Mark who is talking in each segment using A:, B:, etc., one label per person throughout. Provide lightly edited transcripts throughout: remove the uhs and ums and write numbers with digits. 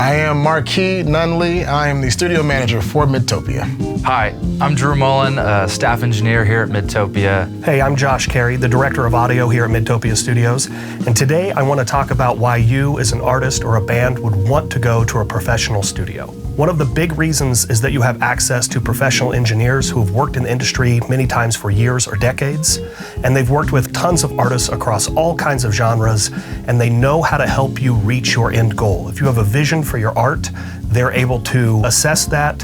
A: I am Marrque Nunley. I am the studio manager for Midtopia.
B: Hi, I'm Drew Mullen, staff engineer here at Midtopia.
C: Hey, I'm Cary, the director of audio here at Midtopia Studios. And today I want to talk about why you as an artist or a band would want to go to a professional studio. One of the big reasons is that you have access to professional engineers who have worked in the industry many times for years or decades, and they've worked with tons of artists across all kinds of genres, and they know how to help you reach your end goal. If you have a vision for your art, they're able to assess that,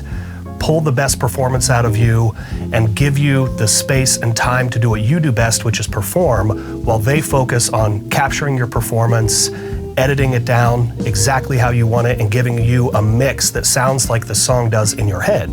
C: pull the best performance out of you, and give you the space and time to do what you do best, which is perform, while they focus on capturing your performance, editing it down exactly how you want it, and giving you a mix that sounds like the song does in your head.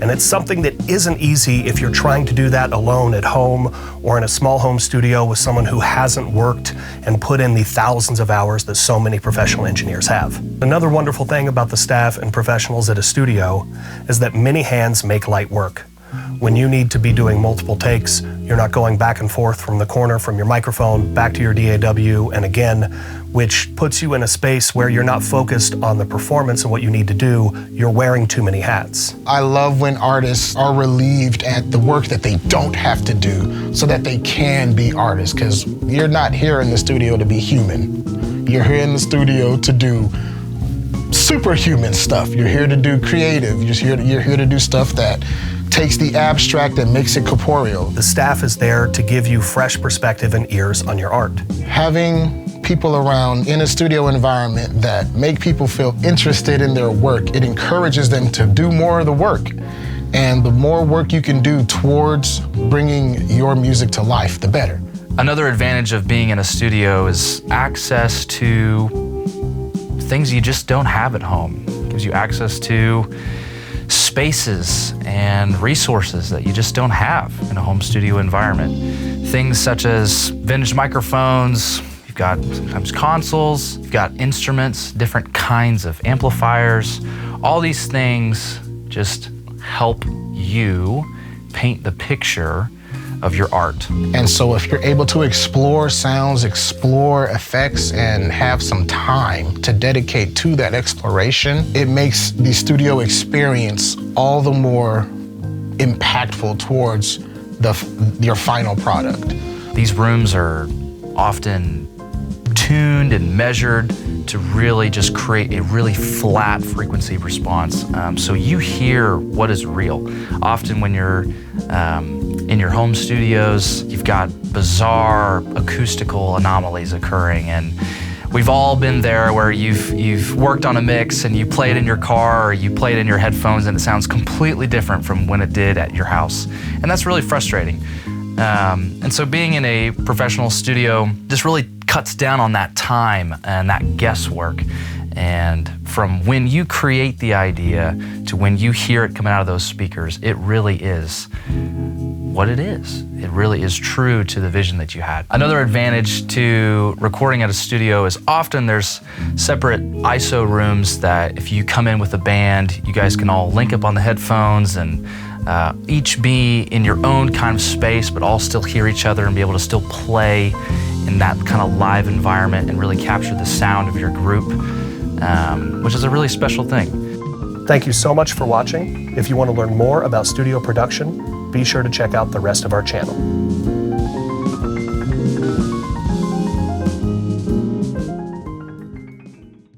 C: And it's something that isn't easy if you're trying to do that alone at home or in a small home studio with someone who hasn't worked and put in the thousands of hours that so many professional engineers have. Another wonderful thing about the staff and professionals at a studio is that many hands make light work. When you need to be doing multiple takes, you're not going back and forth from the corner from your microphone back to your DAW and again, which puts you in a space where you're not focused on the performance and what you need to do. You're wearing too many hats.
A: I love when artists are relieved at the work that they don't have to do so that they can be artists, because you're not here in the studio to be human. You're here in the studio to do superhuman stuff. You're here to do creative. You're here to do stuff that takes the abstract and makes it corporeal.
C: The staff is there to give you fresh perspective and ears on your art.
A: Having people around in a studio environment that make people feel interested in their work, it encourages them to do more of the work. And the more work you can do towards bringing your music to life, the better.
B: Another advantage of being in a studio is access to things you just don't have at home. It gives you access to spaces and resources that you just don't have in a home studio environment. Things such as vintage microphones, you've got sometimes consoles, you've got instruments, different kinds of amplifiers. All these things just help you paint the picture of your art.
A: And so if you're able to explore sounds, explore effects, and have some time to dedicate to that exploration, it makes the studio experience all the more impactful towards your final product.
B: These rooms are often tuned and measured to really just create a really flat frequency response. So you hear what is real. Often when you're in your home studios, you've got bizarre acoustical anomalies occurring, and we've all been there where you've worked on a mix and you play it in your car or you play it in your headphones and it sounds completely different from when it did at your house. And that's really frustrating. And so being in a professional studio just really cuts down on that time and that guesswork. And from when you create the idea to when you hear it coming out of those speakers, it really is what it is. It really is true to the vision that you had. Another advantage to recording at a studio is often there's separate ISO rooms that if you come in with a band, you guys can all link up on the headphones and each be in your own kind of space, but all still hear each other and be able to still play in that kind of live environment and really capture the sound of your group, which is a really special thing.
C: Thank you so much for watching. If you want to learn more about studio production, be sure to check out the rest of our channel.